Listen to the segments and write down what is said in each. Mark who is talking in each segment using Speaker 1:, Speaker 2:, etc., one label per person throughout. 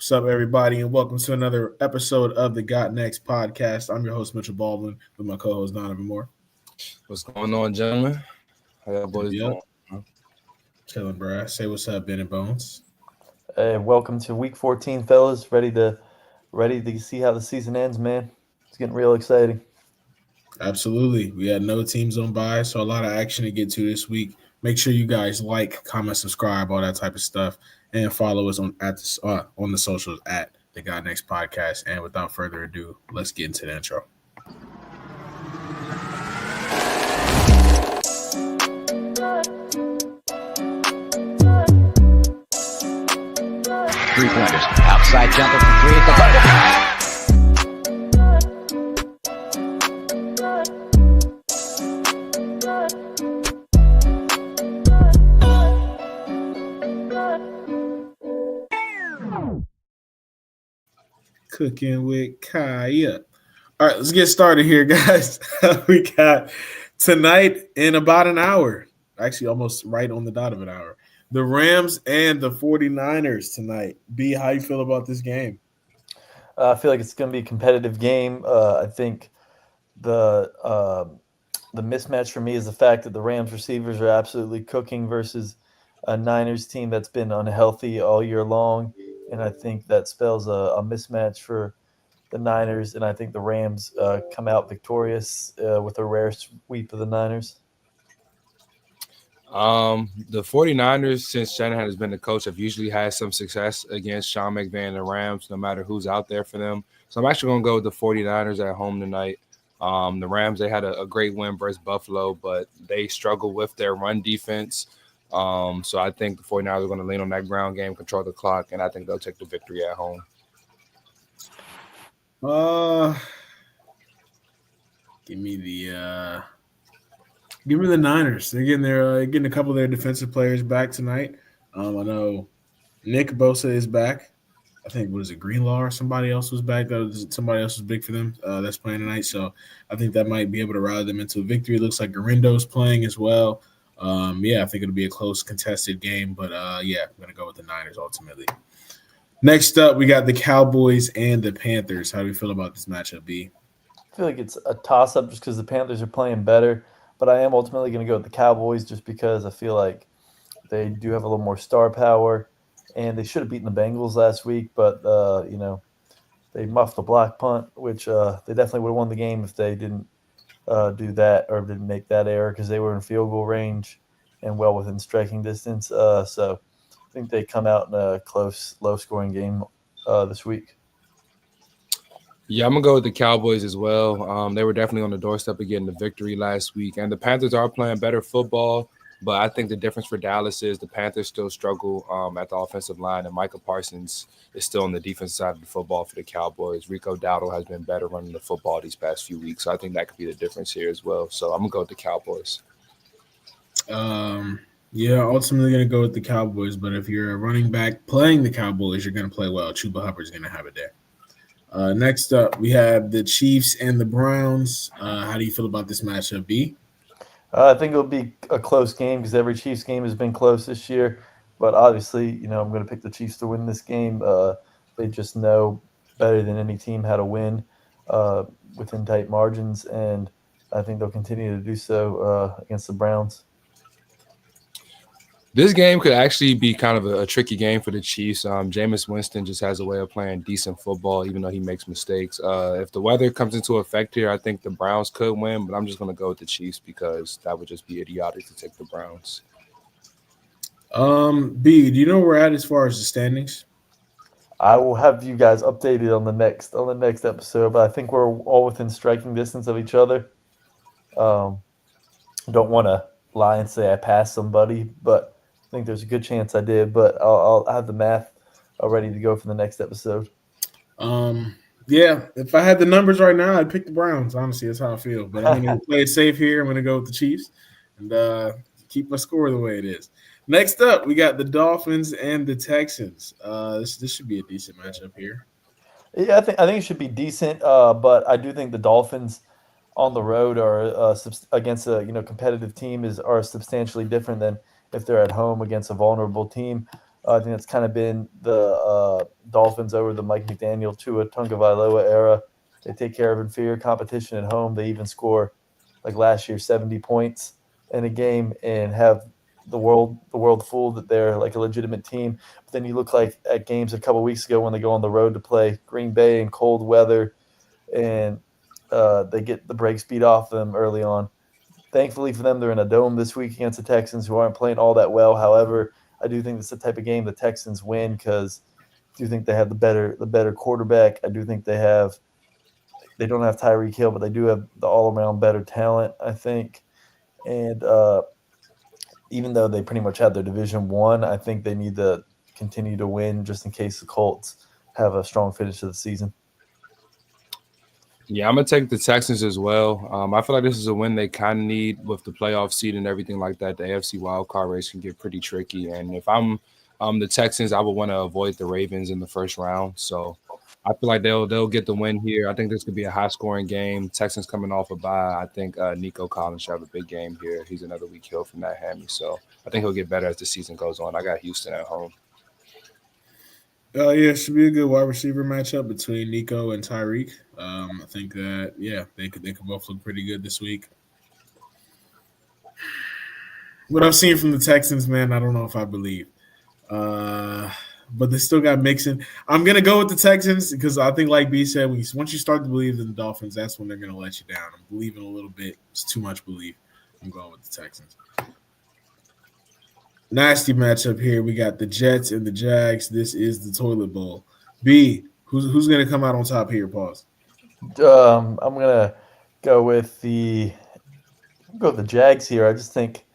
Speaker 1: What's up, everybody, and welcome to another episode of the Got Next podcast. I'm your host, Mitchell Baldwin, with my co-host, Donovan Moore.
Speaker 2: What's going on, gentlemen? How y'all boys
Speaker 1: Yep,
Speaker 2: doing?
Speaker 1: chilling, bro. Say what's up, Ben and Bones.
Speaker 3: Hey, welcome to week 14, fellas. Ready to see how the season ends, man. It's getting real exciting.
Speaker 1: Absolutely. We had no teams on bye, so a lot of action to get to this week. Make sure you guys like, comment, subscribe, all that type of stuff, and follow us on the socials at the Got Next podcast. And without further ado, let's get into the intro.
Speaker 4: Three-pointers. Outside jumper from three at the bucket.
Speaker 1: Cooking with Kaya. All right, let's get started here, guys. We got tonight in about an hour, actually almost right on the dot of an hour, the Rams and the 49ers tonight. B, how you feel about this game?
Speaker 3: I feel like it's going to be a competitive game. I think the mismatch for me is the fact that the Rams receivers are absolutely cooking versus a Niners team that's been unhealthy all year long. And I think that spells a mismatch for the Niners. And I think the Rams come out victorious with a rare sweep of the Niners.
Speaker 2: The 49ers, since Shanahan has been the coach, have usually had some success against Sean McVay and the Rams, no matter who's out there for them. So I'm actually going to go with the 49ers at home tonight. The Rams, they had a great win versus Buffalo, but they struggle with their run defense. So I think the 49ers are going to lean on that ground game, control the clock, and I think they'll take the victory at home.
Speaker 1: Give me the Niners. They're getting a couple of their defensive players back tonight. I know Nick Bosa is back. I think, what is it, Greenlaw or somebody else was back. Somebody else was big for them that's playing tonight. So I think that might be able to rally them into a victory. It looks like Garindo's playing as well. I think it'll be a close, contested game. But, I'm going to go with the Niners ultimately. Next up, we got the Cowboys and the Panthers. How do you feel about this matchup, B?
Speaker 3: I feel like it's a toss-up just because the Panthers are playing better. But I am ultimately going to go with the Cowboys just because I feel like they do have a little more star power. And they should have beaten the Bengals last week, but, they muffed the block punt, which they definitely would have won the game if they didn't do that or didn't make that error because they were in field goal range and well within striking distance. So I think they come out in a close, low-scoring game this week.
Speaker 2: Yeah, I'm going to go with the Cowboys as well. They were definitely on the doorstep of getting the victory last week. And the Panthers are playing better football, but I think the difference for Dallas is the Panthers still struggle at the offensive line, and Micah Parsons is still on the defensive side of the football for the Cowboys. Rico Dowdle has been better running the football these past few weeks, so I think that could be the difference here as well. So I'm going to go with the Cowboys.
Speaker 1: Ultimately going to go with the Cowboys, but if you're a running back playing the Cowboys, you're going to play well. Chuba Hubbard's going to have it there. Next up, we have the Chiefs and the Browns. How do you feel about this matchup, B?
Speaker 3: I think it'll be a close game because every Chiefs game has been close this year. But obviously, I'm going to pick the Chiefs to win this game. They just know better than any team how to win within tight margins, and I think they'll continue to do so against the Browns.
Speaker 2: This game could actually be kind of a tricky game for the Chiefs. Jameis Winston just has a way of playing decent football, even though he makes mistakes. If the weather comes into effect here, I think the Browns could win, but I'm just going to go with the Chiefs because that would just be idiotic to take the Browns.
Speaker 1: B, do you know where we're at as far as the standings?
Speaker 3: I will have you guys updated on the next episode, but I think we're all within striking distance of each other. Don't want to lie and say I passed somebody, but I think there's a good chance I did, but I'll have the math ready to go for the next episode.
Speaker 1: If I had the numbers right now, I'd pick the Browns. Honestly, that's how I feel. But I'm going to play it safe here. I'm going to go with the Chiefs and keep my score the way it is. Next up, we got the Dolphins and the Texans. This should be a decent matchup here.
Speaker 3: Yeah, I think it should be decent, but I do think the Dolphins on the road are against a competitive team are substantially different than if they're at home against a vulnerable team. I think that's kind of been the Dolphins over the Mike McDaniel Tua Tagovailoa era. They take care of inferior competition at home. They even score like last year 70 points in a game and have the world fooled that they're like a legitimate team. But then you look like at games a couple weeks ago when they go on the road to play Green Bay in cold weather and they get the brake speed off them early on. Thankfully for them, they're in a dome this week against the Texans, who aren't playing all that well. However, I do think it's the type of game the Texans win because I do think they have the better quarterback. I do think they don't have Tyreek Hill, but they do have the all around better talent. I think, and even though they pretty much had their division won, I think they need to continue to win just in case the Colts have a strong finish to the season.
Speaker 2: Yeah, I'm gonna take the Texans as well. I feel like this is a win they kind of need with the playoff seed and everything like that. The AFC wildcard race can get pretty tricky, and if I'm the Texans, I would want to avoid the Ravens in the first round. So I feel like they'll get the win here. I think this could be a high scoring game. Texans coming off a bye. I think Nico Collins should have a big game here. He's another week healed from that hammy, so I think he'll get better as the season goes on. I got Houston at home.
Speaker 1: Yeah, it should be a good wide receiver matchup between Nico and Tyreek. I think that they could both look pretty good this week. What I've seen from the Texans, man, I don't know if I believe. Uh, but they still got Mixon. I'm gonna go with the Texans because I think, like B said, once you start to believe in the Dolphins, that's when they're gonna let you down. I'm believing a little bit. It's too much belief. I'm going with the Texans. Nasty matchup here. We got the Jets and the Jags. This is the toilet bowl. B, who's gonna come out on top here? Pause.
Speaker 3: I'm gonna go with the Jags here. I just think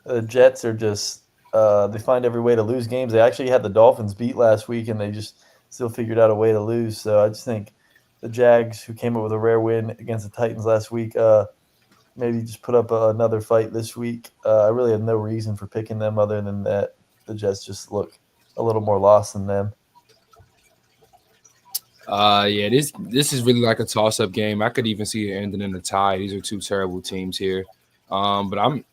Speaker 3: the Jets are just they find every way to lose games. They actually had the Dolphins beat last week, and they just still figured out a way to lose. So I just think the Jags, who came up with a rare win against the Titans last week, maybe just put up another fight this week. I really have no reason for picking them other than that the Jets just look a little more lost than them.
Speaker 2: Yeah, this is really like a toss up game. I could even see it ending in a tie. These are two terrible teams here. But I'm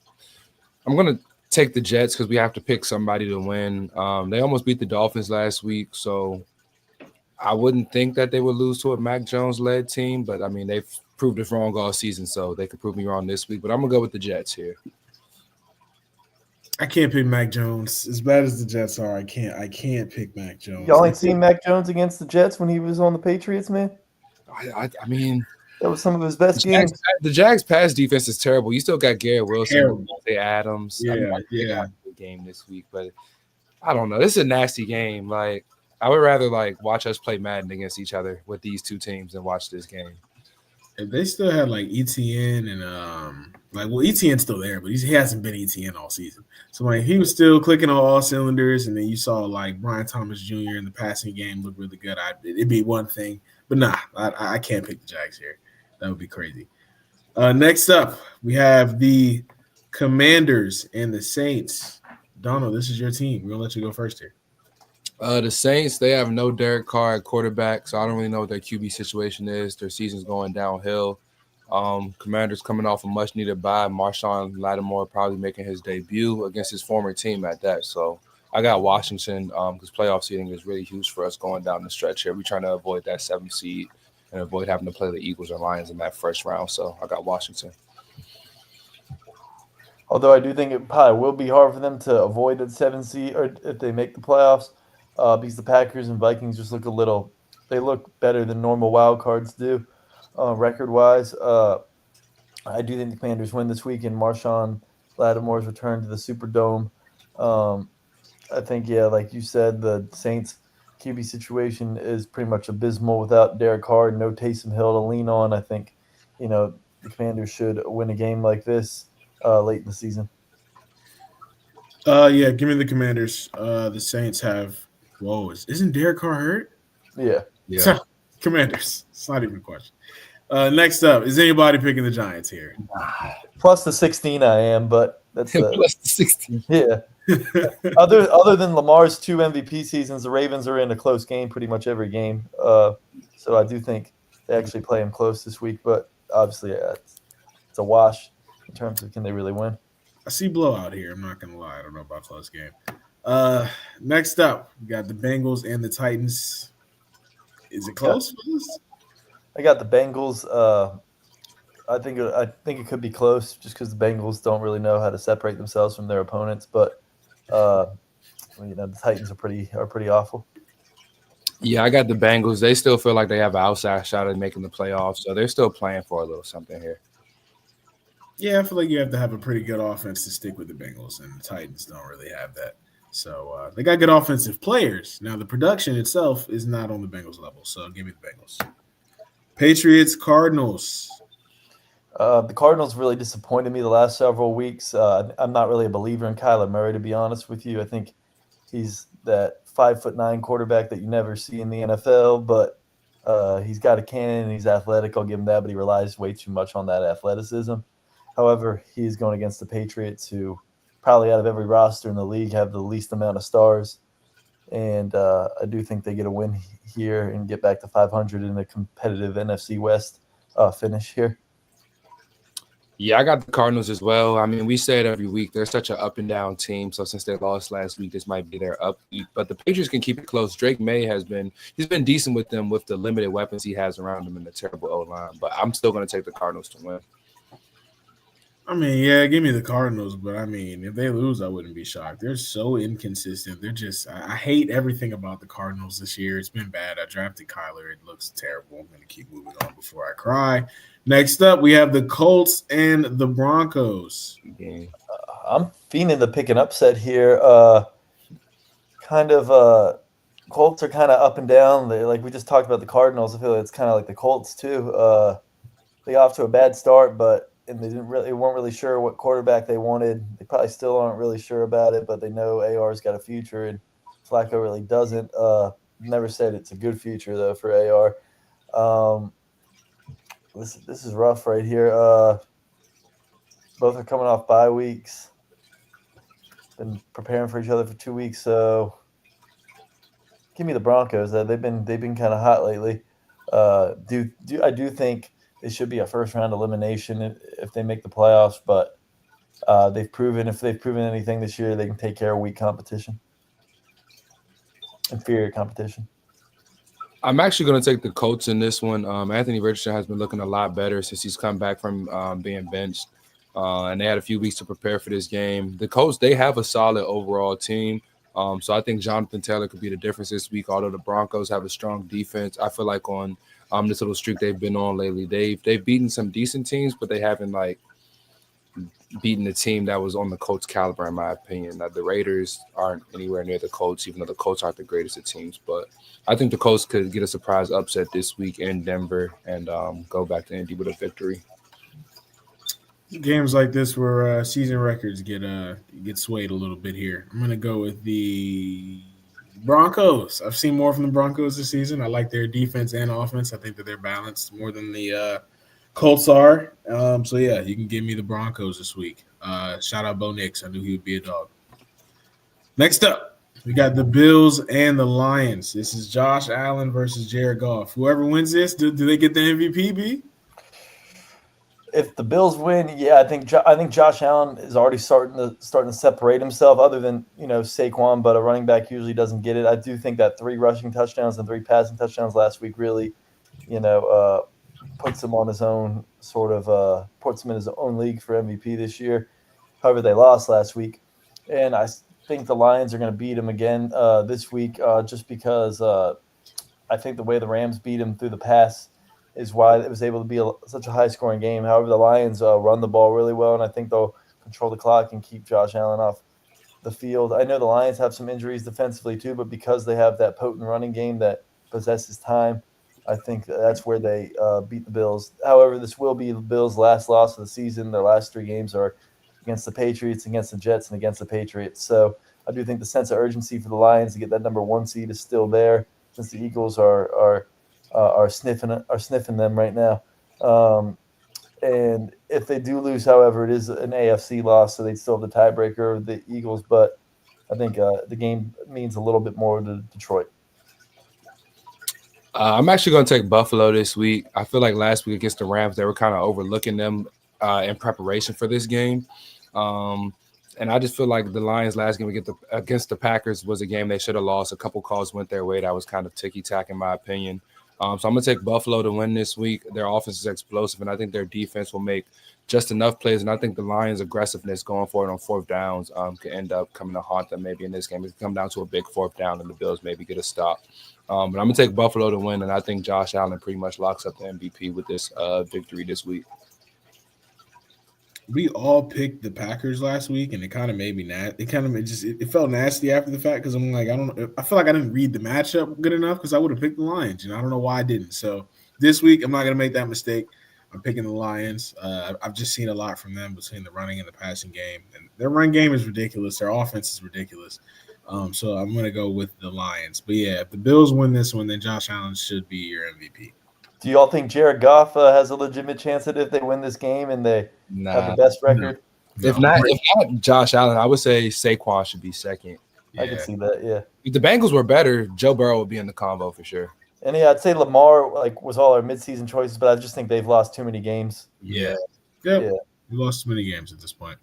Speaker 2: gonna take the Jets because we have to pick somebody to win. They almost beat the Dolphins last week, so I wouldn't think that they would lose to a Mac Jones led team. But I mean, they've proved us wrong all season, so they could prove me wrong this week. But I'm gonna go with the Jets here.
Speaker 1: I can't pick Mac Jones. As bad as the Jets are, I can't pick Mac Jones.
Speaker 3: Y'all ain't seen Mac Jones against the Jets when he was on the Patriots, man.
Speaker 2: I mean,
Speaker 3: That was some of his best games.
Speaker 2: the Jags pass defense is terrible. You still got Garrett Wilson,
Speaker 1: Terrible.
Speaker 2: Devontae Adams. I
Speaker 1: Yeah,
Speaker 2: think they
Speaker 1: yeah.
Speaker 2: got a good game this week, but I don't know. This is a nasty game. Like I would rather like watch us play Madden against each other with these two teams than watch this game.
Speaker 1: If they still had like ETN and ETN's still there, but he hasn't been ETN all season. So like he was still clicking on all cylinders, and then you saw like Brian Thomas Jr. in the passing game look really good. It'd be one thing, but nah, I can't pick the Jags here. That would be crazy. Next up, we have the Commanders and the Saints. Donald, this is your team. We're gonna let you go first here.
Speaker 2: The Saints, they have no Derek Carr at quarterback, so I don't really know what their QB situation is. Their season's going downhill. Commanders coming off a much-needed bye. Marshawn Lattimore probably making his debut against his former team at that. So I got Washington because playoff seeding is really huge for us going down the stretch here. We're trying to avoid that 7th seed and avoid having to play the Eagles or Lions in that first round. So I got Washington.
Speaker 3: Although I do think it probably will be hard for them to avoid the 7 seed or if they make the playoffs, because the Packers and Vikings just they look better than normal wild cards do, record wise. I do think the Commanders win this week, and Marshawn Lattimore's return to the Superdome. I think, yeah, like you said, the Saints QB situation is pretty much abysmal without Derek Carr, no Taysom Hill to lean on. I think, the Commanders should win a game like this late in the season.
Speaker 1: Yeah, give me the Commanders. The Saints have. Whoa, isn't Derek Carr hurt?
Speaker 3: Yeah.
Speaker 2: Yeah.
Speaker 1: Commanders. It's not even a question. Next up, is anybody picking the Giants here?
Speaker 3: Plus the 16 I am, but that's
Speaker 2: Plus the 16.
Speaker 3: yeah. Other than Lamar's 2 MVP seasons, the Ravens are in a close game pretty much every game. So I do think they actually play him close this week, but obviously it's a wash in terms of can they really win.
Speaker 1: I see blowout here. I'm not gonna lie. I don't know about close game. Next up, we got the Bengals and the Titans. Is it close?
Speaker 3: I got the Bengals. I think it could be close, just because the Bengals don't really know how to separate themselves from their opponents. But uh, the Titans are pretty awful.
Speaker 2: Yeah, I got the Bengals. They still feel like they have an outside shot at making the playoffs, so they're still playing for a little something here.
Speaker 1: Yeah, I feel like you have to have a pretty good offense to stick with the Bengals, and the Titans don't really have that. So they got good offensive players. Now the production itself is not on the Bengals level. So give me the Bengals. Patriots, Cardinals.
Speaker 3: The Cardinals really disappointed me the last several weeks. I'm not really a believer in Kyler Murray, to be honest with you. I think he's that 5'9" quarterback that you never see in the NFL, but he's got a cannon and he's athletic. I'll give him that, but he relies way too much on that athleticism. However, he's going against the Patriots, who probably out of every roster in the league have the least amount of stars. And I do think they get a win here and get back to 500 in a competitive NFC West finish here.
Speaker 2: Yeah, I got the Cardinals as well. I mean, we say it every week. They're such an up and down team. So since they lost last week, this might be their up week. But the Patriots can keep it close. Drake May he's been decent with them with the limited weapons he has around him and the terrible O-line. But I'm still going to take the Cardinals to win.
Speaker 1: I mean, yeah, give me the Cardinals, but I mean, if they lose, I wouldn't be shocked. They're so inconsistent. I hate everything about the Cardinals this year. It's been bad. I drafted Kyler. It looks terrible. I'm going to keep moving on before I cry. Next up, we have the Colts and the Broncos.
Speaker 2: Yeah.
Speaker 3: I'm fiending to pick an upset here. Colts are kind of up and down. Like we just talked about the Cardinals. I feel like it's kind of like the Colts too. They got off to a bad start, they weren't really sure what quarterback they wanted. They probably still aren't really sure about it, but they know AR's got a future and Flacco really doesn't. Never said it's a good future though for AR. This is rough right here. Both are coming off bye weeks. Been preparing for each other for 2 weeks, so give me the Broncos. They've been kind of hot lately. I do think it should be a first round elimination if they make the playoffs, but if they've proven anything this year, they can take care of weak competition, inferior competition.
Speaker 2: I'm actually going to take the Colts in this one. Anthony Richardson has been looking a lot better since he's come back from being benched, and they had a few weeks to prepare for this game. The Colts, they have a solid overall team, so I think Jonathan Taylor could be the difference this week, although the Broncos have a strong defense. I feel like on this little streak they've been on lately, they've beaten some decent teams, but they haven't beaten the team that was on the Colts caliber, in my opinion. Now, the Raiders aren't anywhere near the Colts, even though the Colts aren't the greatest of teams. But I think the Colts could get a surprise upset this week in Denver and go back to Indy with a victory.
Speaker 1: Games like this where season records get swayed a little bit here. I'm going to go with the Broncos. I've seen more from the Broncos this season. I like their defense and offense. I think that they're balanced more than the Colts are. So, yeah, you can give me the Broncos this week. Shout out Bo Nix. I knew he would be a dog. Next up, we got the Bills and the Lions. This is Josh Allen versus Jared Goff. Whoever wins this, do they get the MVP, B?
Speaker 3: If the Bills win, yeah, I think Josh Allen is already starting to separate himself. Other than Saquon, but a running back usually doesn't get it. I do think that 3 rushing touchdowns and 3 passing touchdowns last week really, puts him on his own puts him in his own league for MVP this year. However, they lost last week, and I think the Lions are going to beat him again this week, just because I think the way the Rams beat him through the pass is why it was able to be such a high-scoring game. However, the Lions run the ball really well, and I think they'll control the clock and keep Josh Allen off the field. I know the Lions have some injuries defensively too, but because they have that potent running game that possesses time, I think that's where they beat the Bills. However, this will be the Bills' last loss of the season. Their last 3 games are against the Patriots, against the Jets, and against the Patriots. So I do think the sense of urgency for the Lions to get that number 1 seed is still there, since the Eagles are sniffing them right now. And if they do lose, however, it is an AFC loss, so they'd still have the tiebreaker of the Eagles. But I think the game means a little bit more to Detroit.
Speaker 2: I'm actually going to take Buffalo this week. I feel like last week against the Rams, they were kind of overlooking them in preparation for this game. And I just feel like the Lions' last game against the Packers was a game they should have lost. A couple calls went their way. That was kind of ticky-tack in my opinion. So I'm going to take Buffalo to win this week. Their offense is explosive, and I think their defense will make just enough plays. And I think the Lions' aggressiveness going for it on fourth downs could end up coming to haunt them maybe in this game. It could come down to a big fourth down, and the Bills maybe get a stop. But I'm going to take Buffalo to win, and I think Josh Allen pretty much locks up the MVP with this victory this week.
Speaker 1: We all picked the Packers last week, and it kind of made me it kind of it felt nasty after the fact because I'm like, I feel like I didn't read the matchup good enough because I would have picked the Lions. I don't know why I didn't. So this week, I'm not going to make that mistake. I'm picking the Lions. I've just seen a lot from them between the running and the passing game, and their run game is ridiculous. Their offense is ridiculous. So I'm going to go with the Lions. But yeah, if the Bills win this one, then Josh Allen should be your MVP.
Speaker 3: Do you all think Jared Goff has a legitimate chance at if they win this game and they have the best record?
Speaker 2: No. If not Josh Allen, I would say Saquon should be second.
Speaker 3: Yeah. I can see that, yeah.
Speaker 2: If the Bengals were better, Joe Burrow would be in the combo for sure.
Speaker 3: And yeah, I'd say Lamar was all our midseason choices, but I just think they've lost too many games.
Speaker 1: Yeah. We lost too many games at this point.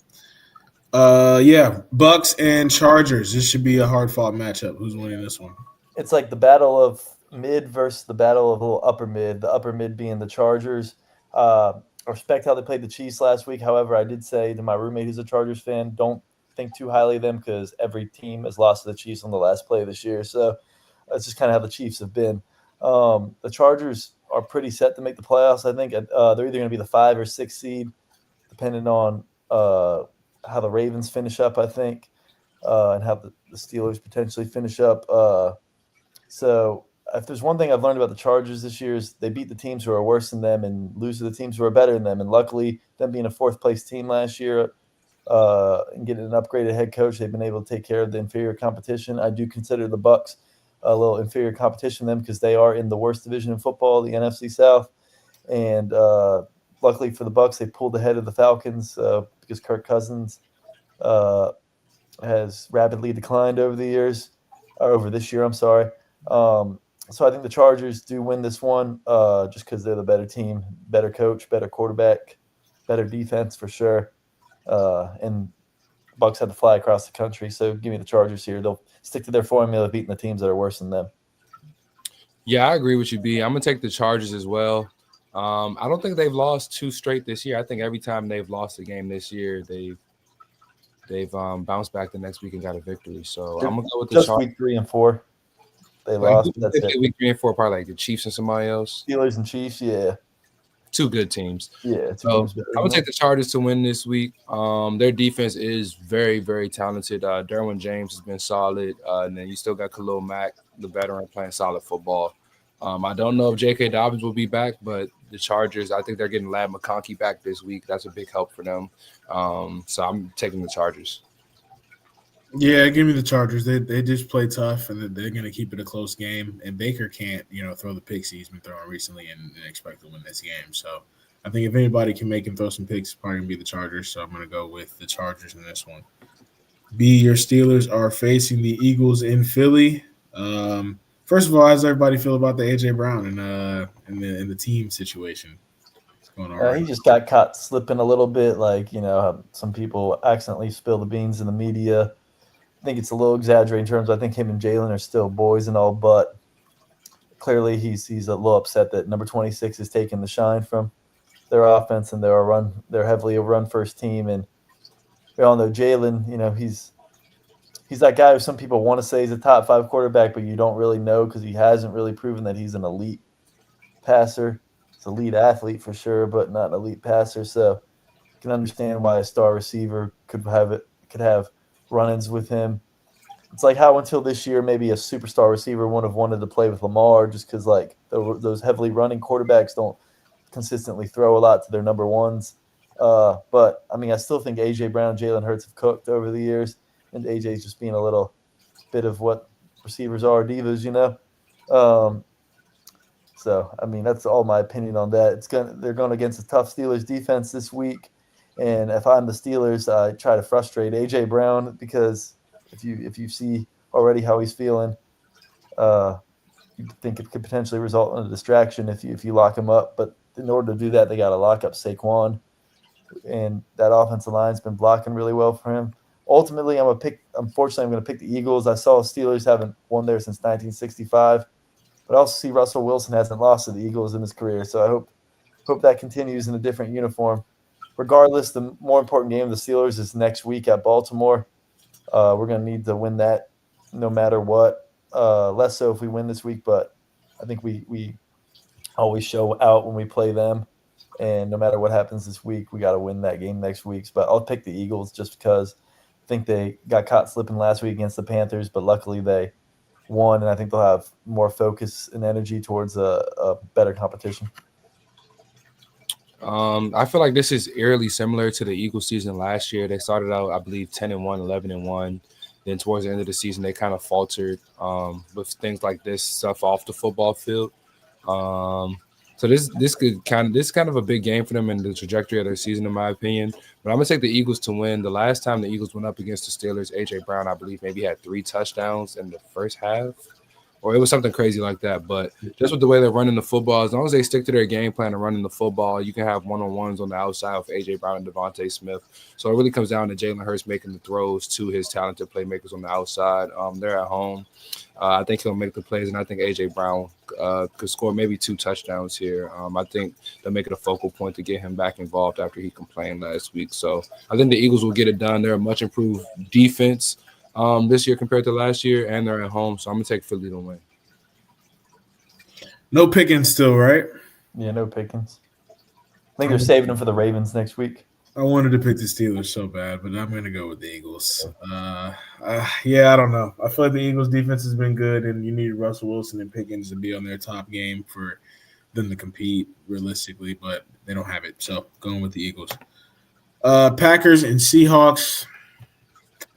Speaker 1: Bucks and Chargers. This should be a hard-fought matchup. Who's winning this one?
Speaker 3: It's like the battle of mid versus the battle of a little upper mid. The upper mid being the Chargers. I respect how they played the Chiefs last week. However, I did say to my roommate who's a Chargers fan, don't think too highly of them because every team has lost to the Chiefs on the last play this year. So that's just kind of how the Chiefs have been. The Chargers are pretty set to make the playoffs. I think they're either going to be the 5 or 6 seed, depending on how the Ravens finish up, I think, and how the Steelers potentially finish up. So if there's one thing I've learned about the Chargers this year is they beat the teams who are worse than them and lose to the teams who are better than them. And luckily, them being a 4th-place team last year and getting an upgraded head coach, they've been able to take care of the inferior competition. I do consider the Bucs a little inferior competition to them because they are in the worst division in football, the NFC South. And luckily for the Bucs, they pulled ahead of the Falcons because Kirk Cousins has rapidly declined over this year. I'm sorry. So I think the Chargers do win this one just because they're the better team, better coach, better quarterback, better defense for sure. And Bucs have to fly across the country. So give me the Chargers here. They'll stick to their formula of beating the teams that are worse than them.
Speaker 2: Yeah, I agree with you, B. I'm going to take the Chargers as well. I don't think they've lost 2 straight this year. I think every time they've lost a game this year, they've bounced back the next week and got a victory. So I'm going to go with the Chargers.
Speaker 3: Just week 3 and 4. They lost. That's it.
Speaker 2: Week 3 and 4, probably like the Chiefs and somebody else.
Speaker 3: Steelers and Chiefs, yeah.
Speaker 2: 2 good teams.
Speaker 3: Yeah.
Speaker 2: So I'm going to take the Chargers to win this week. Their defense is very, very talented. Derwin James has been solid. And then you still got Khalil Mack, the veteran, playing solid football. I don't know if J.K. Dobbins will be back, but the Chargers, I think they're getting Lad McConkey back this week. That's a big help for them. So I'm taking the Chargers.
Speaker 1: Yeah, give me the Chargers. They just play tough, and they're going to keep it a close game. And Baker can't, throw the picks he's been throwing recently and expect to win this game. So I think if anybody can make him throw some picks, it's probably going to be the Chargers. So I'm going to go with the Chargers in this one. B, your Steelers are facing the Eagles in Philly. First of all, how does everybody feel about the A.J. Brown and the team situation? What's going on?
Speaker 3: He just got caught slipping a little bit. Some people accidentally spill the beans in the media. I think it's a little exaggerated in terms of I think him and Jalen are still boys and all, but clearly he's a little upset that number 26 is taking the shine from their offense and they're heavily a run-first team. And we all know Jalen, he's that guy who some people want to say is a top 5 quarterback, but you don't really know because he hasn't really proven that he's an elite passer. He's an elite athlete for sure, but not an elite passer. So you can understand why a star receiver could have run-ins with him. It's like how until this year maybe a superstar receiver would have wanted to play with Lamar just because those heavily running quarterbacks don't consistently throw a lot to their number ones. But I still think A.J. Brown and Jalen Hurts have cooked over the years. And AJ's just being a little bit of what receivers are, divas, So that's all my opinion on that. They're going against a tough Steelers defense this week, and if I'm the Steelers, I try to frustrate AJ Brown because if you see already how he's feeling, you think it could potentially result in a distraction if you lock him up. But in order to do that, they got to lock up Saquon, and that offensive line's been blocking really well for him. ultimately, unfortunately, I'm going to pick the Eagles. I saw Steelers haven't won there since 1965, but I also see Russell Wilson hasn't lost to the Eagles in his career. So I hope that continues in a different uniform. Regardless, the more important game of the Steelers is next week at Baltimore. We're going to need to win that no matter what. Less so if we win this week, but I think we always show out when we play them. And no matter what happens this week, we got to win that game next week. But I'll pick the Eagles just because I think they got caught slipping last week against the Panthers, but luckily they won, and I think they'll have more focus and energy towards a better competition.
Speaker 2: I feel like this is eerily similar to the Eagles season last year. They started out, I believe, 10-1, 11-1. Then towards the end of the season, they kind of faltered with things like this stuff off the football field. So this kind of a big game for them in the trajectory of their season, in my opinion. But I'm gonna take the Eagles to win. The last time the Eagles went up against the Steelers, AJ Brown, I believe, maybe had 3 touchdowns in the first half, or it was something crazy like that. But just with the way they're running the football, as long as they stick to their game plan of running the football, you can have one-on-ones on the outside with AJ Brown and Devontae Smith. So it really comes down to Jalen Hurts making the throws to his talented playmakers on the outside. They're at home. I think he'll make the plays, and I think AJ Brown could score maybe 2 touchdowns here. I think they'll make it a focal point to get him back involved after he complained last week. So I think the Eagles will get it done. They're a much improved defense this year compared to last year, and they're at home. So I'm gonna take Philly to win.
Speaker 1: No Pickens still, right?
Speaker 3: Yeah, no Pickens. I think they're saving him for the Ravens next week.
Speaker 1: I wanted to pick the Steelers so bad, but I'm going to go with the Eagles. Yeah, I don't know. I feel like the Eagles' defense has been good, and you need Russell Wilson and Pickens to be on their top game for them to compete realistically, but they don't have it. So going with the Eagles. Packers and Seahawks.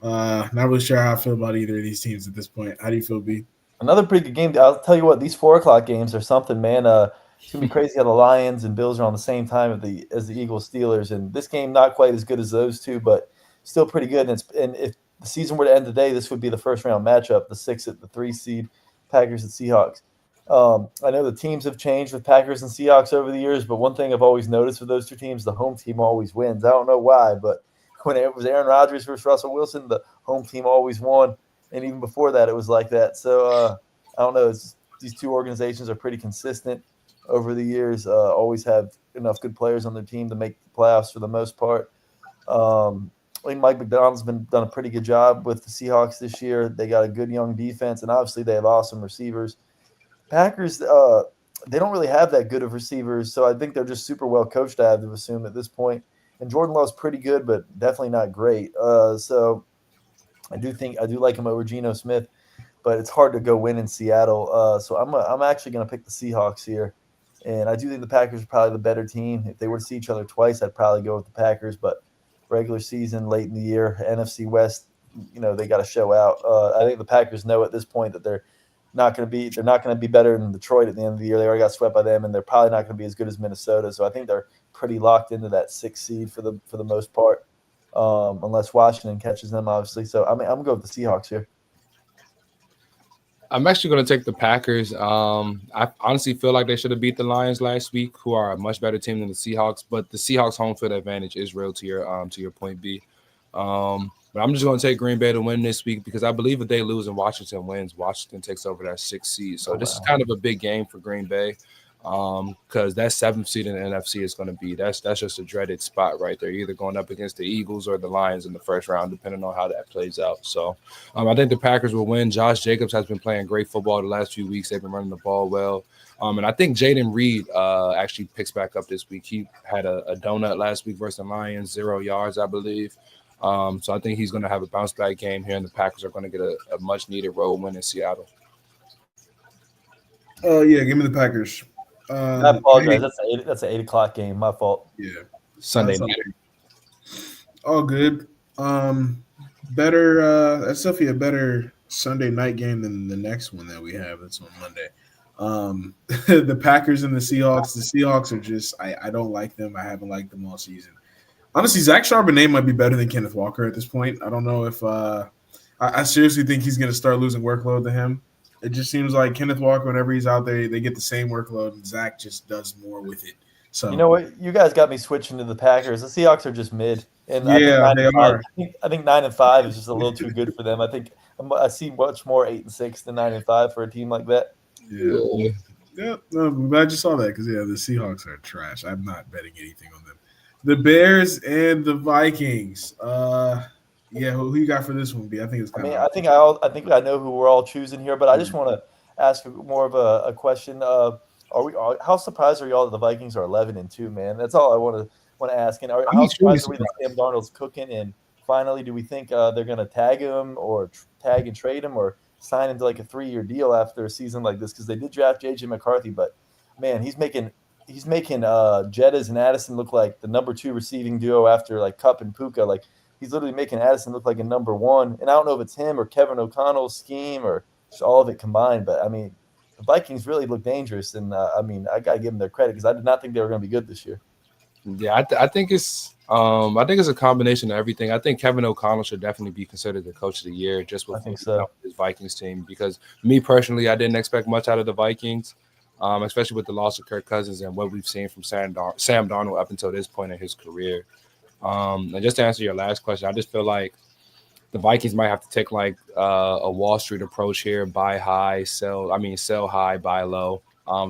Speaker 1: Not really sure how I feel about either of these teams at this point. How do you feel, B?
Speaker 3: Another pretty good game. I'll tell you what, these 4 o'clock games are something, man. It's gonna be crazy how the Lions and Bills are on the same time as the Eagles Steelers, and this game not quite as good as those two, but still pretty good. And if the season were to end today, this would be the first round matchup, the 6 at the 3 seed, Packers and Seahawks. I know the teams have changed with Packers and Seahawks over the years, but one thing I've always noticed with those two teams, the home team always wins. I don't know why, but when it was Aaron Rodgers versus Russell Wilson, the home team always won. And even before that, it was like that. So I don't know. These two organizations are pretty consistent over the years. Always have enough good players on their team to make the playoffs for the most part. I think Mike McDonald's done a pretty good job with the Seahawks this year. They got a good young defense, and obviously they have awesome receivers. Packers, they don't really have that good of receivers, so I think they're just super well coached, I have to assume, at this point. And Jordan Love's pretty good, but definitely not great. So I do like him over Geno Smith, but it's hard to go win in Seattle. So I'm actually going to pick the Seahawks here, and I do think the Packers are probably the better team. If they were to see each other twice, I'd probably go with the Packers. But regular season, late in the year, NFC West, they got to show out. I think the Packers know at this point that they're not going to be better than Detroit at the end of the year. They already got swept by them, and they're probably not going to be as good as Minnesota. So I think they're pretty locked into that 6th seed for the most part, unless Washington catches them, obviously. So I'm going to go with the Seahawks here.
Speaker 2: I'm actually going to take the Packers. I honestly feel like they should have beat the Lions last week, who are a much better team than the Seahawks. But the Seahawks home field advantage is real to your point, B. But I'm just going to take Green Bay to win this week because I believe if they lose and Washington wins, Washington takes over that 6th seed. So this is kind of a big game for Green Bay because that 7th seed in the NFC is going to be that's just a dreaded spot right there. You're either going up against the Eagles or the Lions in the first round, depending on how that plays out. So I think the Packers will win. Josh Jacobs has been playing great football the last few weeks. They've been running the ball well. And I think Jaden Reed actually picks back up this week. He had a donut last week versus the Lions, 0 yards, I believe. So I think he's going to have a bounce back game here, and the Packers are going to get a much needed road win in Seattle.
Speaker 1: Yeah, give me the Packers.
Speaker 3: I apologize. That's an 8 o'clock game. My fault.
Speaker 1: Yeah,
Speaker 2: Sunday night.
Speaker 1: All good. Better. That's definitely a better Sunday night game than the next one that we have. That's on Monday. The Packers and the Seahawks. The Seahawks are just. I don't like them. I haven't liked them all season. Honestly, Zach Charbonnet might be better than Kenneth Walker at this point. I don't know if I seriously think he's going to start losing workload to him. It just seems like Kenneth Walker, whenever he's out there, they get the same workload, and Zach just does more with it. So
Speaker 3: You know what? You guys got me switching to the Packers. The Seahawks are just mid, and I think
Speaker 1: yeah,
Speaker 3: nine
Speaker 1: they
Speaker 3: and five.
Speaker 1: are.
Speaker 3: I think 9-5 is just a little too good for them. I see much more 8-6 than 9-5 for a team like that.
Speaker 1: Yeah. Yeah, no, I'm glad you saw that because the Seahawks are trash. I'm not betting anything on them. The Bears and the Vikings. Yeah, who you got for this one, B? I think it's
Speaker 3: I
Speaker 1: kind
Speaker 3: mean,
Speaker 1: of
Speaker 3: I think I know who we're all choosing here, but I just want to ask more of a question. How surprised are y'all that the Vikings are 11-2, man? That's all I want to ask. And
Speaker 2: I'm
Speaker 3: how
Speaker 2: extremely
Speaker 3: surprised are we that
Speaker 2: surprised.
Speaker 3: Sam Darnold's cooking? And finally, do we think they're going to tag him or tag and trade him or sign him to like a 3-year deal after a season like this? Because they did draft JJ McCarthy, but man, he's making Jettas and Addison look like the number 2 receiving duo after like Cup and Puka. Like he's literally making Addison look like a number 1. And I don't know if it's him or Kevin O'Connell's scheme or just all of it combined. But I mean, the Vikings really look dangerous, and I mean, I got to give them their credit because I did not think they were going to be good this year.
Speaker 2: Yeah, I think it's a combination of everything. I think Kevin O'Connell should definitely be considered the coach of the year just with
Speaker 3: I think
Speaker 2: what he's done
Speaker 3: so.
Speaker 2: with his Vikings team. Because me personally, I didn't expect much out of the Vikings, especially with the loss of Kirk Cousins and what we've seen from Sam Darnold up until this point in his career. And just to answer your last question, I just feel like the Vikings might have to take like a Wall Street approach here: buy high, sell high, buy low.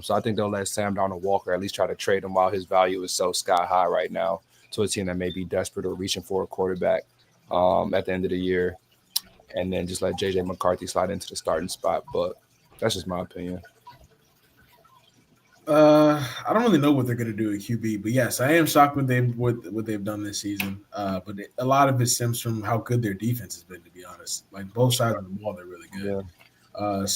Speaker 2: So I think they'll let Sam Darnold walk, or at least try to trade him while his value is so sky high right now to a team that may be desperate or reaching for a quarterback at the end of the year, and then just let JJ McCarthy slide into the starting spot. But that's just my opinion.
Speaker 1: I don't really know what they're going to do at QB, but yes, I am shocked with what they've done this season. But a lot of it stems from how good their defense has been. To be honest, like both sides of the ball, they're really good.
Speaker 2: Yeah.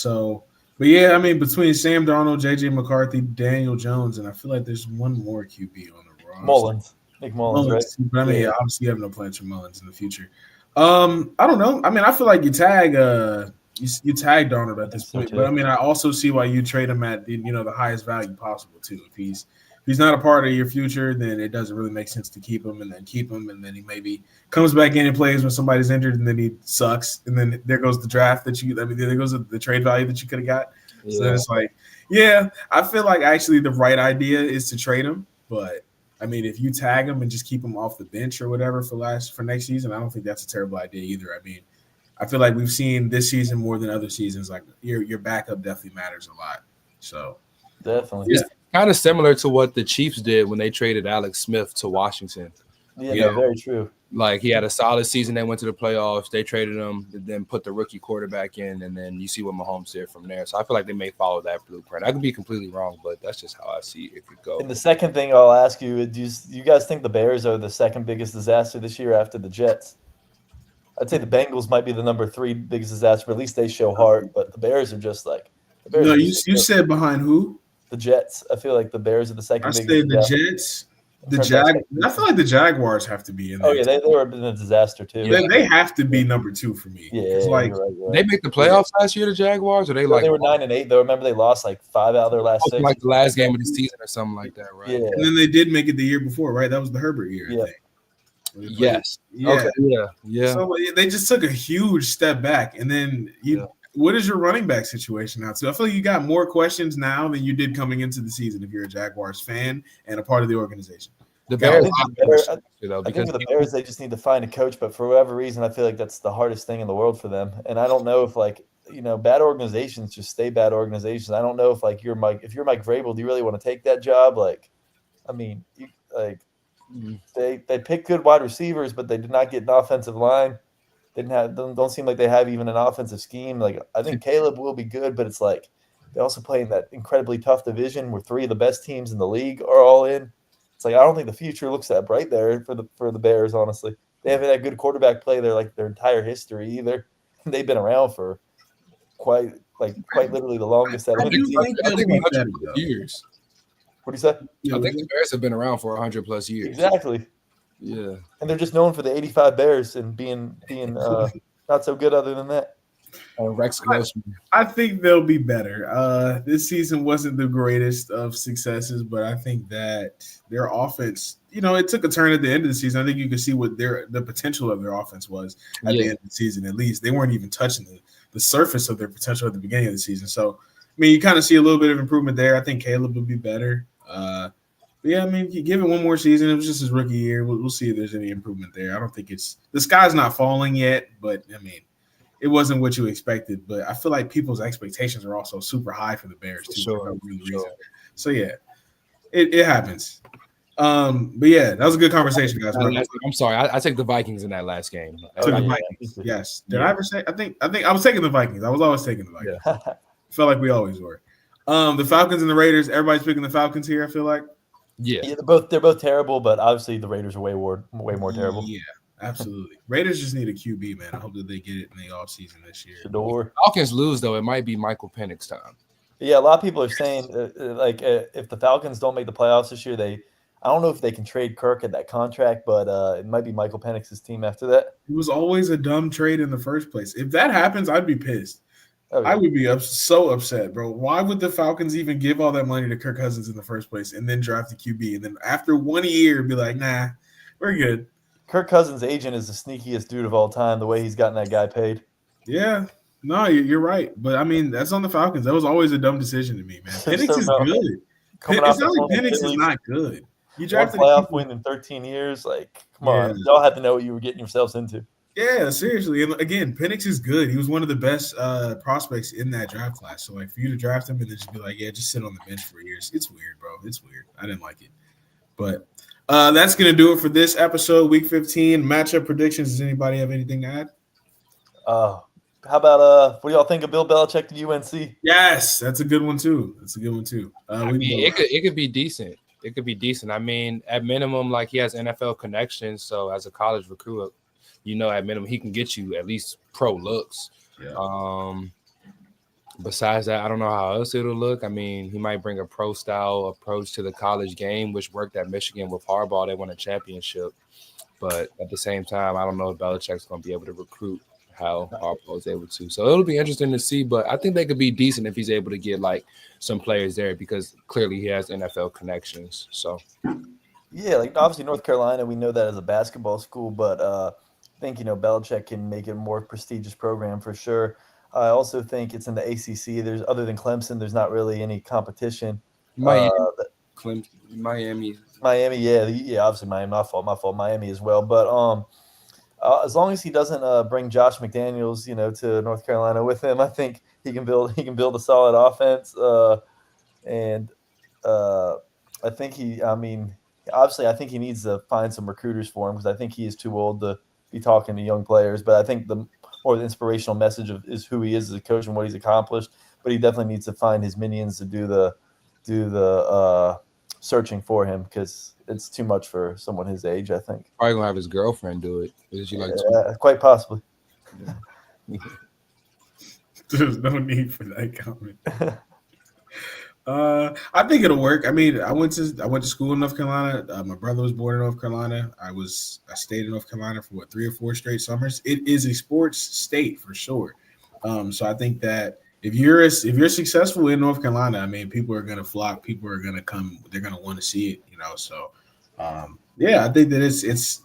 Speaker 1: But yeah, I mean, between Sam Darnold, JJ McCarthy, Daniel Jones, and I feel like there's one more QB on the roster.
Speaker 3: Nick Mullins, right?
Speaker 1: But I mean,
Speaker 3: Yeah.
Speaker 1: obviously, you have no plans for Mullins in the future. I don't know. I mean, I feel like you tag Darnold at this
Speaker 3: So
Speaker 1: point,
Speaker 3: too.
Speaker 1: but I mean, I also see why you trade him at the highest value possible too. If he's not a part of your future, then it doesn't really make sense to keep him, and then he maybe comes back in and plays when somebody's injured, and then he sucks, and then there goes the draft there goes the trade value that you could have got. So then it's like, yeah, I feel like actually the right idea is to trade him, but I mean, if you tag him and just keep him off the bench or whatever for next season, I don't think that's a terrible idea either. I mean, I feel like we've seen this season more than other seasons. Like your backup definitely matters a lot. So
Speaker 3: Definitely.
Speaker 2: It's kind of similar to what the Chiefs did when they traded Alex Smith to Washington.
Speaker 3: Yeah, very true.
Speaker 2: Like he had a solid season. They went to the playoffs. They traded him, then put the rookie quarterback in, and then you see what Mahomes did from there. So I feel like they may follow that blueprint. I could be completely wrong, but that's just how I see it could go.
Speaker 3: And the second thing I'll ask you, do you guys think the Bears are the second biggest disaster this year after the Jets? I'd say the Bengals might be the number 3 biggest disaster, but at least they show heart. But the Bears are just like the Bears.
Speaker 1: No, you said behind who?
Speaker 3: The Jets. I feel like the Bears are the second
Speaker 1: I
Speaker 3: biggest.
Speaker 1: say the Jets. I feel like the Jaguars have to be in there.
Speaker 3: Oh yeah, they were a disaster too.
Speaker 1: They have to be number 2 for me.
Speaker 3: Yeah,
Speaker 1: like
Speaker 3: you're right.
Speaker 2: They make the playoffs last year, the Jaguars, or they
Speaker 3: they were 9-8 though. Remember they lost like 5 out of their last 6.
Speaker 2: like the last game of the season or something like that, right?
Speaker 3: Yeah.
Speaker 1: And then they did make it the year before, right? That was the Herbert year, I think.
Speaker 2: Yes.
Speaker 1: Yeah.
Speaker 2: Okay. Yeah.
Speaker 1: So they just took a huge step back, and then what is your running back situation now? So I feel like you got more questions now than you did coming into the season if you're a Jaguars fan and a part of the organization.
Speaker 2: The Bears,
Speaker 3: I think for the Bears, they just need to find a coach, but for whatever reason, I feel like that's the hardest thing in the world for them. And I don't know if bad organizations just stay bad organizations. I don't know if if you're Mike Vrabel, do you really want to take that job? They picked good wide receivers, but they did not get an offensive line. Don't seem like they have even an offensive scheme. Like I think Caleb will be good, but it's like they also play in that incredibly tough division where 3 of the best teams in the league are all in. It's like I don't think the future looks that bright there for the Bears. Honestly, they haven't had good quarterback play their entire history either. They've been around for quite literally the longest.
Speaker 2: I think 100 years.
Speaker 3: What do you say?
Speaker 2: I think the Bears have been around for 100 plus years.
Speaker 3: Exactly.
Speaker 2: Yeah.
Speaker 3: And they're just known for the 85 Bears and being not so good other than that.
Speaker 2: Rex Grossman.
Speaker 1: I think they'll be better. This season wasn't the greatest of successes, but I think that their offense, it took a turn at the end of the season. I think you can see what the potential of their offense was at the end of the season. At least they weren't even touching the surface of their potential at the beginning of the season. So, I mean, you kind of see a little bit of improvement there. I think Caleb will be better. But yeah, I mean, you give it one more season. It was just his rookie year. We'll see if there's any improvement there. I don't think the sky's not falling yet, but I mean, it wasn't what you expected. But I feel like people's expectations are also super high for the Bears too. For no real reason. So yeah, it happens. But yeah, that was a good conversation, guys.
Speaker 2: I'm sorry, I take the Vikings in that last game.
Speaker 1: The Vikings. Yes. Did I ever say? I think I was taking the Vikings. I was always taking the Vikings. Yeah. Felt like we always were. The Falcons and the Raiders. Everybody's picking the Falcons here. I feel like.
Speaker 3: Yeah, they're both terrible, but obviously the Raiders are way more terrible.
Speaker 1: Yeah, absolutely. Raiders just need a QB, man. I hope that they get it in the offseason this year.
Speaker 3: Shador.
Speaker 2: Falcons lose though, it might be Michael Penix time.
Speaker 3: Yeah, a lot of people are saying if the Falcons don't make the playoffs this year, I don't know if they can trade Kirk at that contract, but it might be Michael Penix's team after that.
Speaker 1: It was always a dumb trade in the first place. If that happens, I'd be pissed. Oh, yeah. I would be so upset, bro. Why would the Falcons even give all that money to Kirk Cousins in the first place and then draft the QB? And then after 1 year, be like, nah, we're good.
Speaker 3: Kirk Cousins' agent is the sneakiest dude of all time, the way he's gotten that guy paid.
Speaker 1: Yeah. No, you're right. But, I mean, that's on the Falcons. That was always a dumb decision to me, man. Penix is good. It's not like Penix is not good. You drafted
Speaker 3: a playoff win in 13 years. Like, come on. Y'all have to know what you were getting yourselves into.
Speaker 1: Yeah, seriously. And again, Penix is good. He was one of the best prospects in that draft class. So, like, for you to draft him and then just be like, yeah, just sit on the bench for years. It's weird, bro. It's weird. I didn't like it. But that's going to do it for this episode, Week 15. Matchup predictions. Does anybody have anything to add?
Speaker 3: How about what do y'all think of Bill Belichick to UNC?
Speaker 1: Yes, that's a good one, too.
Speaker 2: I mean, it could be decent. It could be decent. I mean, at minimum, like, he has NFL connections. So, as a college recruit, at minimum, he can get you at least pro looks. Yeah. Besides that, I don't know how else it'll look. I mean, he might bring a pro-style approach to the college game, which worked at Michigan with Harbaugh. They won a championship. But at the same time, I don't know if Belichick's going to be able to recruit how Harbaugh is able to. So it'll be interesting to see. But I think they could be decent if he's able to get, like, some players there because clearly he has NFL connections. So,
Speaker 3: yeah, like, obviously North Carolina, we know that as a basketball school, but I think, Belichick can make it a more prestigious program for sure. I also think it's in the ACC. There's other than Clemson, there's not really any competition.
Speaker 2: Miami,
Speaker 3: yeah, obviously Miami, my fault, Miami as well. But as long as he doesn't bring Josh McDaniels, to North Carolina with him, I think he can build a solid offense. And I think obviously, I think he needs to find some recruiters for him because I think he is too old to be talking to young players. But I think the inspirational message is who he is as a coach and what he's accomplished. But he definitely needs to find his minions to do the searching for him because it's too much for someone his age, I think.
Speaker 2: Probably gonna have his girlfriend do it. Is she
Speaker 3: quite possibly.
Speaker 1: Yeah. There's no need for that comment. I think it'll work. I mean, I went to school in North Carolina. My brother was born in North Carolina. I stayed in North Carolina for 3 or 4 straight summers. It is a sports state for sure. So I think that if you're successful in North Carolina, I mean, people are going to flock. People are going to come. They're going to want to see it. So I think that it's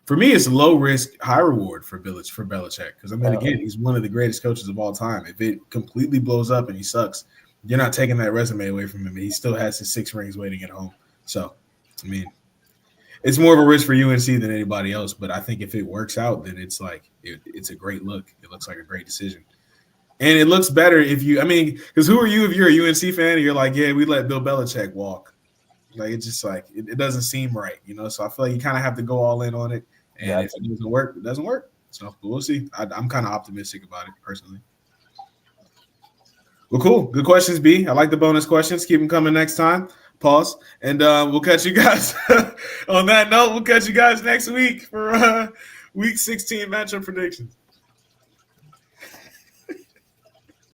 Speaker 1: for me, it's low risk, high reward for Belichick because I mean, again, he's one of the greatest coaches of all time. If it completely blows up and he sucks, you're not taking that resume away from him. He still has his 6 rings waiting at home. So, I mean, it's more of a risk for UNC than anybody else. But I think if it works out, then it's like it's a great look. It looks like a great decision. And it looks better because who are you if you're a UNC fan and you're like, yeah, we let Bill Belichick walk. Like, it's just like, it doesn't seem right, So I feel like you kind of have to go all in on it. And if it doesn't work, it doesn't work. So we'll see. I'm kind of optimistic about it personally. Well, cool. Good questions, B. I like the bonus questions. Keep them coming next time. Pause. And we'll catch you guys. On that note, we'll catch you guys next week for Week 16 matchup predictions.